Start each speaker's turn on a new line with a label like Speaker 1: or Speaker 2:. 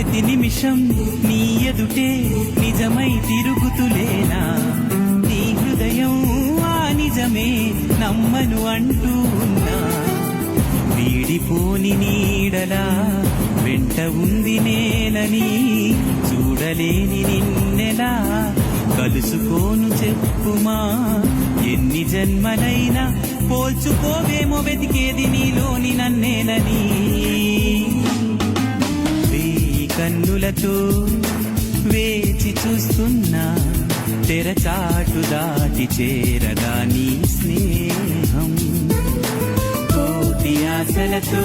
Speaker 1: ప్రతి నిమిషం నీ ఎదుటే నిజమై తిరుగుతులేనా నీ హృదయం ఆ నిజమే నమ్మను అంటూ ఉన్నా వీడిపోని నీడలా వెంట ఉంది నేలని చూడలేని నిన్నెలా కలుసుకోను చెప్పుమా ఎన్ని జన్మలైనా పోల్చుకోవేమో వెతికేది నీలోని నన్నేలని వేయి కన్నులతో వేచి చూస్తున్నా తెరచాటు దాటి చేరగా నీ స్నేహం కోటి ఆశలతో